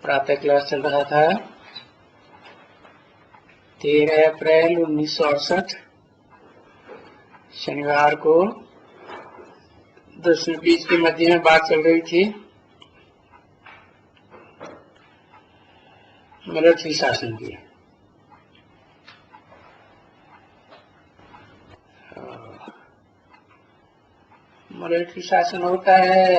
प्रातः क्लास चल रहा था 13 अप्रैल 1968 शनिवार को 10:20 के मध्य में बात चल रही थी मिलिट्री शासन की। मिलिट्री शासन होता है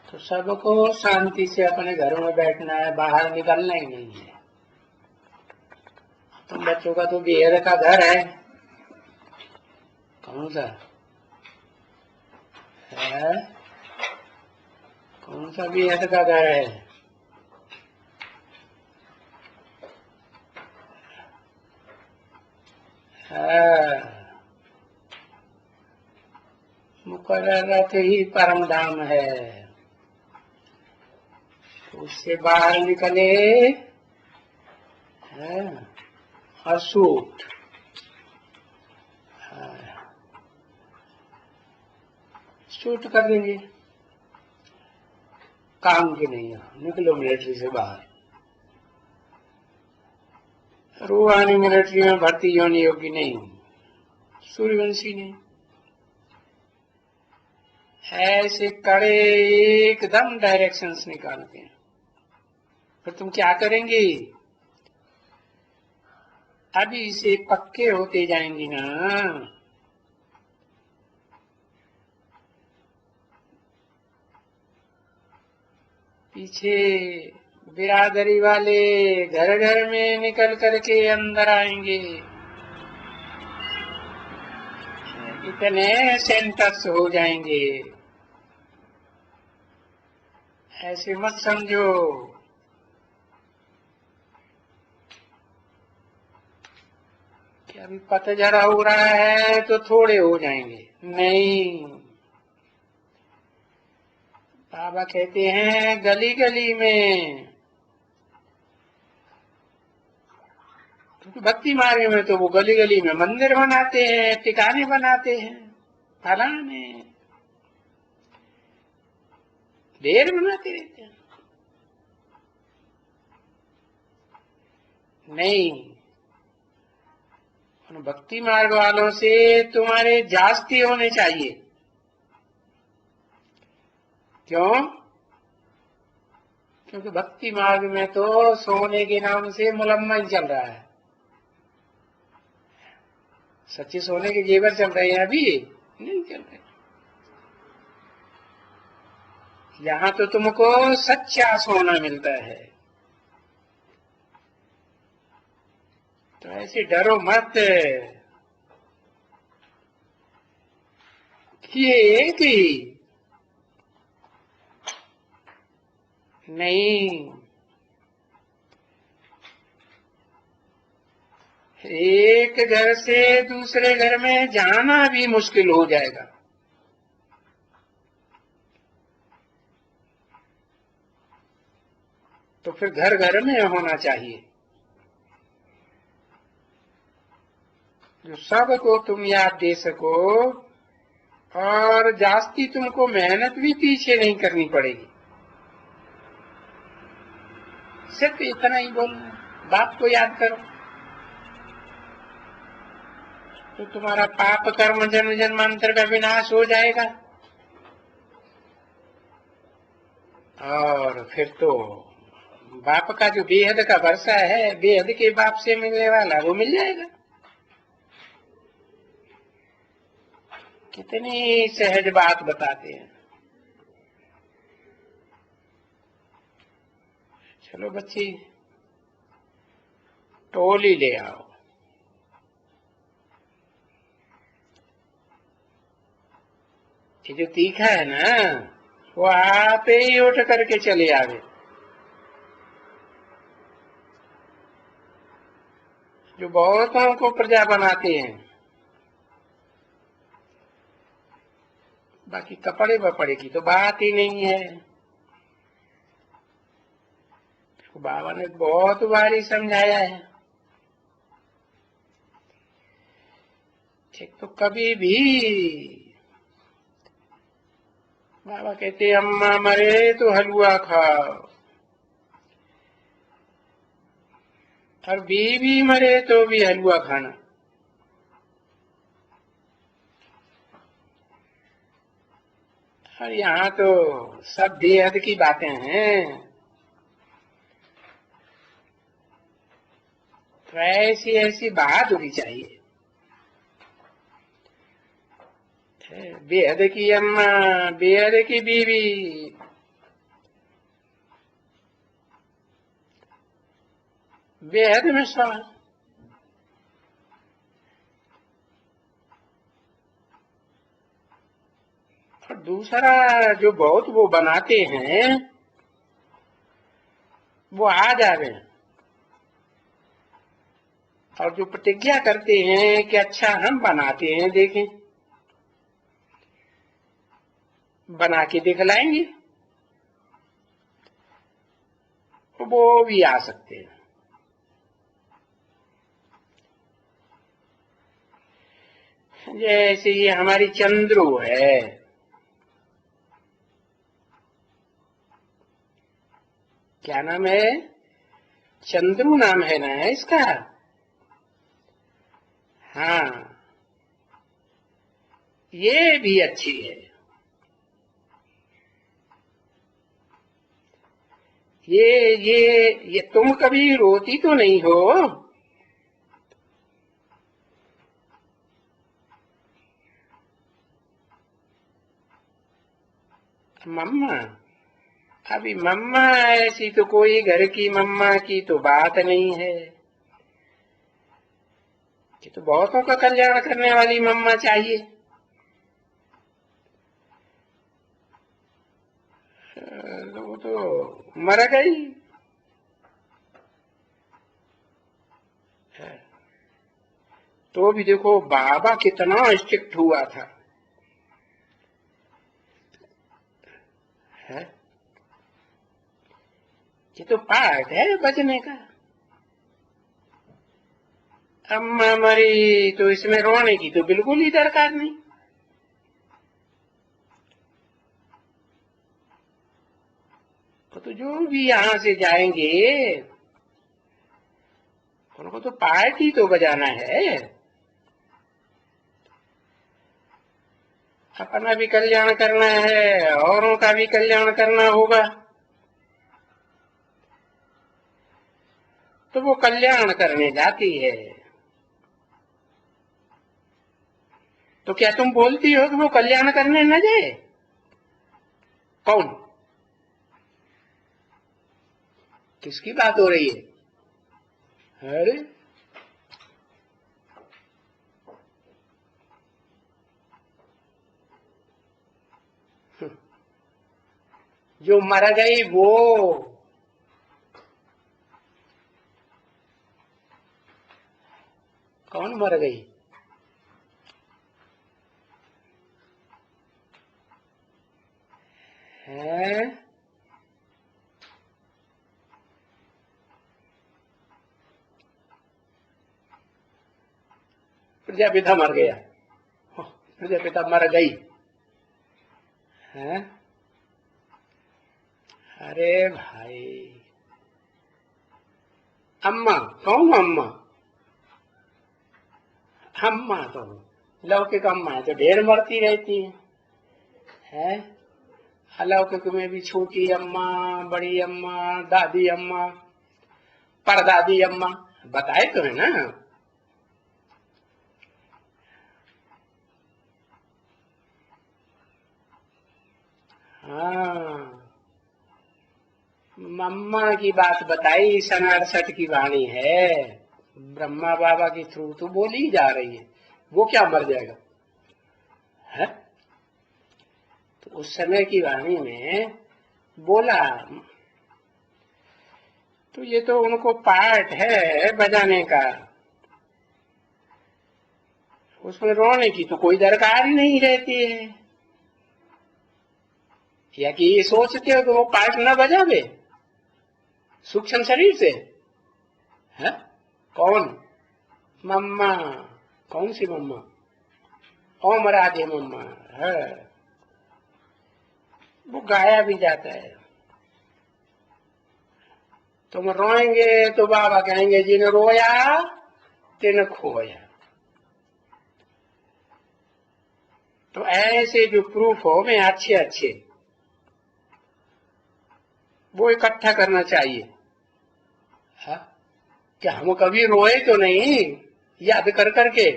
तो सबको शांति से अपने घरों में बैठना है, बाहर निकलना ही नहीं है। तुम बच्चों का तो बेहद का घर है। कौन सा है? कौन सा बेहद का घर है? मुकर्ररत ही परम धाम है। उससे बाहर निकले असूट। शूट कर देंगे, काम के नहीं हो, निकलो मिलिट्री से बाहर। रूहानी मिलिट्री में भर्ती होने योग्य नहीं हूं, सूर्यवंशी ने ऐसे कड़े एकदम डायरेक्शंस निकालते हैं। फिर तुम क्या करेंगे? अभी से पक्के होते जाएंगे ना। पीछे बिरादरी वाले घर घर में निकल करके अंदर आएंगे। इतने सेंटर्स हो जाएंगे, ऐसे मत समझो कि अभी पतझड़ हो रहा है तो थोड़े हो जाएंगे। नहीं, बाबा कहते हैं गली गली में, क्योंकि भक्ति मार्ग में तो वो गली गली में मंदिर बनाते हैं, ठिकाने बनाते हैं, फलाने ढेर बनाते रहते हैं। नहीं, भक्ति मार्ग वालों से तुम्हारे जास्ती होने चाहिए। क्यों? क्योंकि भक्ति मार्ग में तो सोने के नाम से मुलम्मा ही चल रहा है। सच्चे सोने के जेवर चल रहे हैं? अभी नहीं चल रहे। यहाँ तो तुमको सच्चा सोना मिलता है। तो ऐसे डरो मत कि ये एक ही नहीं, एक घर से दूसरे घर में जाना भी मुश्किल हो जाएगा। तो फिर घर घर में होना चाहिए, जो सबको तुम याद दे सको और जास्ती तुमको मेहनत भी पीछे नहीं करनी पड़ेगी। सिर्फ इतना ही बोलना, बाप को याद करो तो तुम्हारा पाप कर्म जन्म जन्मांतर का विनाश हो जाएगा। और फिर तो बाप का जो बेहद का वर्षा है, बेहद के बाप से मिलने वाला, वो मिल जाएगा। कितनी सहज बात बताते हैं। चलो बच्ची, टोली ले आओ। ये जो तीखा है ना, वो आप ही उठ करके चले आवे। जो बहुतों को प्रजा बनाते हैं, बाकी कपड़े वपड़े की तो बात ही नहीं है। बाबा ने बहुत बारी समझाया है। एक तो कभी भी बाबा कहते अम्मा मरे तो हलवा खाओ, और बीवी मरे तो भी हलवा खाना। और यहाँ तो सब बेहद की बातें हैं। तो ऐसी ऐसी बहादुरी चाहिए। बेहद की अम्मा, बेहद की बीवी, बेहद में सवाल। और दूसरा जो बहुत वो बनाते हैं वो आ जावे, और जो प्रतिज्ञा करते हैं कि अच्छा हम बनाते हैं, देखें बना के दिखलाएंगे, तो वो भी आ सकते हैं। जैसे ये हमारी चंद्रू है, क्या नाम है? चंद्रू नाम है ना इसका। हाँ, ये भी अच्छी है। ये तुम कभी रोती तो नहीं हो? मम्मा, अभी मम्मा ऐसी तो कोई घर की मम्मा की तो बात नहीं है। ये तो बहुतों का कल्याण करने वाली मम्मा चाहिए। वो तो मर गई। तो भी देखो बाबा कितना स्ट्रिक्ट हुआ था, है? ये तो पार्ट है बचने का। अम्मा मरी तो इसमें रोने की तो बिल्कुल ही दरकार नहीं। तो जो भी यहाँ से जाएंगे उनको तो पार्टी तो बजाना है। अपना भी कल्याण करना है, औरों का भी कल्याण करना होगा। तो वो कल्याण करने जाती है। तो क्या तुम बोलती हो कि वो कल्याण करने न जाए? कौन? किसकी बात हो रही है? अरे जो मर गई वो। कौन मर गई? है? प्रजापिता मर गया। प्रजापिता मर गई है? अरे भाई, अम्मा कौन? अम्मा? अम्मा तो लौकिक अम्मा है तो ढेर मरती रहती है? अलौकिक में भी छोटी अम्मा, बड़ी अम्मा, दादी अम्मा, परदादी अम्मा, बताए तो है ना। हाँ, मम्मा की बात बताई, सन 68 की वाणी है। ब्रह्मा बाबा की थ्रू तो बोली जा रही है। वो क्या मर जाएगा? है? तो उस समय की वाणी में बोला। तो ये तो उनको पार्ट है बजाने का, उसमें रोने की तो कोई दरकार ही नहीं रहती है। या कि ये सोचते हो कि वो पार्ट न बजावे सूक्ष्म शरीर से? है? कौन? मम्मा? कौन सी मम्मा? ओम राधे मम्मा है। वो गाया भी जाता है। तुम रोएंगे तो बाबा कहेंगे जिन रोया तिन खोया। तो ऐसे जो प्रूफ हो में अच्छे अच्छे वो इकट्ठा करना चाहिए। हाँ? कि हम कभी रोए तो नहीं, याद कर करके।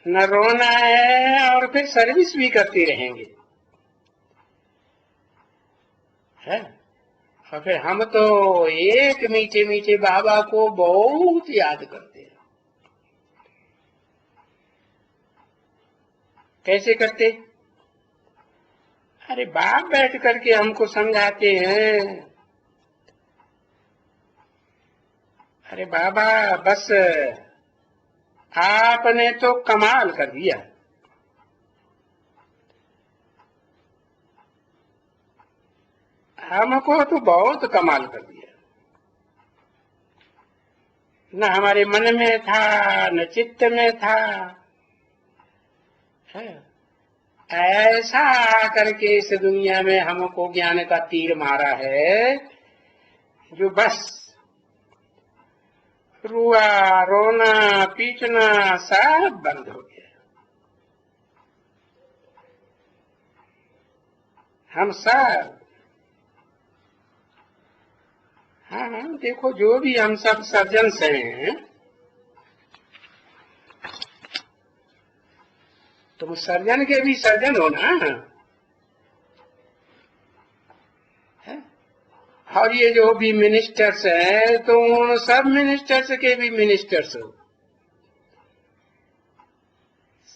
न रोना है और फिर सर्विस भी करते रहेंगे, है? और फिर हम तो एक मीठे मीठे बाबा को बहुत याद करते हैं। कैसे करते? अरे बाप बैठ करके हमको समझाते हैं, अरे बाबा बस आपने तो कमाल कर दिया, हमको तो बहुत कमाल कर दिया। न हमारे मन में था न चित्त में था, है? ऐसा करके इस दुनिया में हमको ज्ञान का तीर मारा है जो बस रुआ रोना पीटना सब बंद हो गया। हम सब, हाँ हाँ, देखो जो भी हम सब सर्जन हैं, तुम सर्जन के भी सर्जन हो ना, है? और ये जो भी मिनिस्टर्स हैं तो उन सब मिनिस्टर्स के भी मिनिस्टर्स हो,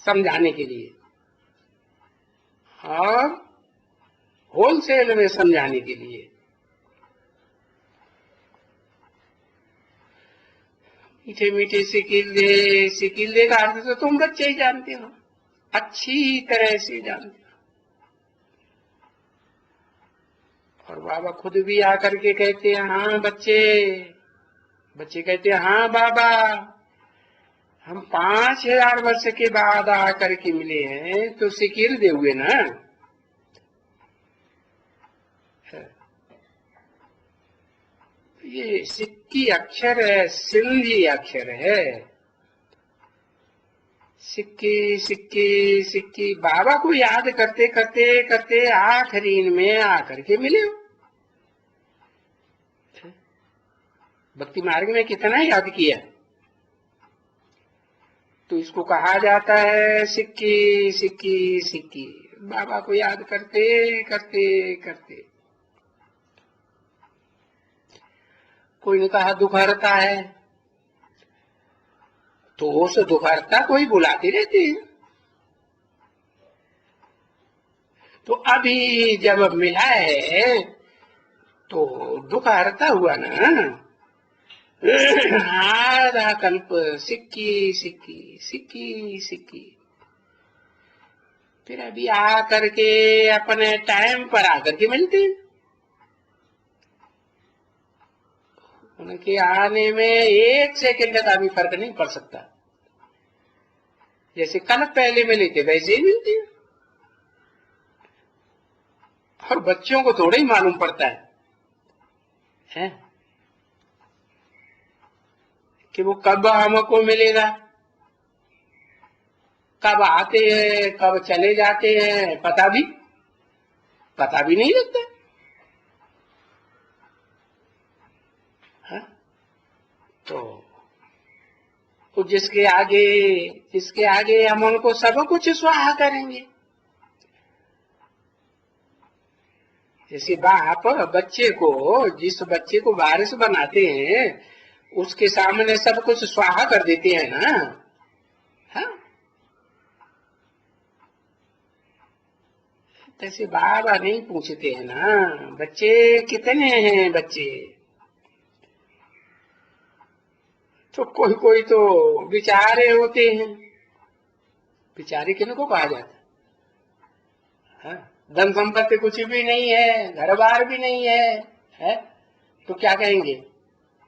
समझाने के लिए और होलसेल में समझाने के लिए। मीठे मीठे सिकिल दे का अर्थ तो तुम बच्चे ही जानते हो, अच्छी तरह से जानते हो। और बाबा खुद भी आकर के कहते हैं हाँ बच्चे, बच्चे कहते हैं हाँ बाबा, हम 5000 वर्ष के बाद आकर के मिले हैं तो सिकिल दे हुए ना। ये सिक्की अक्षर है, सिंधी अक्षर है। सिक्की सिक्की सिक्की बाबा को याद करते करते करते आखिरी में आकर के मिले हो। भक्ति मार्ग में कितना याद किया, तो इसको कहा जाता है सिक्की सिक्की सिक्की। बाबा को याद करते करते करते। कोई ने कहा दुखहरता है, तो उस दुखहरता कोई बुलाती रहती है। तो अभी जब मिला है तो दुखहरता हुआ ना, आधा कल्प सिक्की सिक्की सिक्की सिक्की। फिर अभी आकर के अपने टाइम पर आकर के मिलते हैं। उनके आने में 1 सेकंड का भी फर्क नहीं पड़ सकता। जैसे कल पहले मिले थे वैसे ही मिलते हैं। और बच्चों को थोड़ा ही मालूम पड़ता है कि वो कब हमको मिलेगा, कब आते हैं कब चले जाते हैं, पता भी नहीं लगता। तो जिसके आगे हम उनको सब कुछ स्वाहा करेंगे। जैसे बाप बच्चे को, जिस बच्चे को वारिस बनाते हैं उसके सामने सब कुछ स्वाहा कर देते हैं ना। हाँ, तैसे बाबा नहीं पूछते हैं ना बच्चे कितने हैं बच्चे। तो कोई कोई तो बेचारे होते हैं। बेचारे किनको कहा जाता है? धन संपत्ति कुछ भी नहीं है, घर बार भी नहीं है, तो क्या कहेंगे?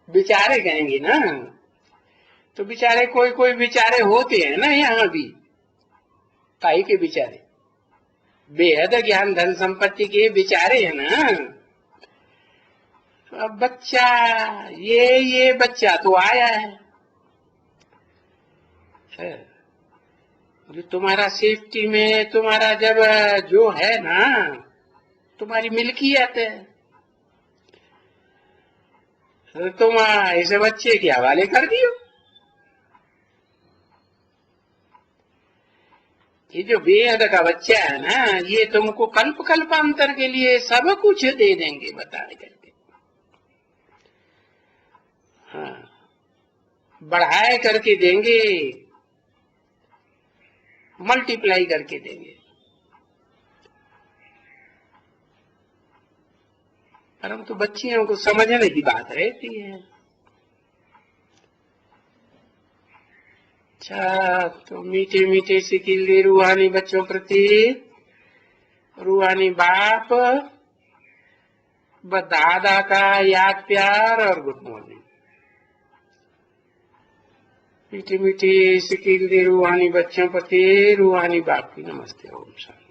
बेचारे कहेंगे ना। तो बेचारे कोई कोई बेचारे होते हैं ना यहाँ भी, काहे के बेचारे, बेहद ज्ञान धन संपत्ति के बेचारे हैं ना। तो अब बच्चा, ये बच्चा तो आया है, जो तुम्हारा सेफ्टी में, तुम्हारा जब जो है ना, तुम्हारी मिल्कियत है, तो तुम ऐसे बच्चे के हवाले कर दियो। ये जो बेहद का बच्चा है ना, ये तुमको कल्प कल्पांतर के लिए सब कुछ दे देंगे बताए करके। हाँ, बढ़ाए करके देंगे, मल्टीप्लाई करके देंगे। परंतु बच्चियों को समझने की बात रहती है। अच्छा, तो मीठे मीठे सिकिल दे रूहानी बच्चों प्रति, रूहानी बाप, दादा का याद प्यार और गुड मॉर्निंग। मीठे मीठे सिकिल दे रूहानी बच्चों प्रति, रूहानी बाप की नमस्ते। ओम शांति।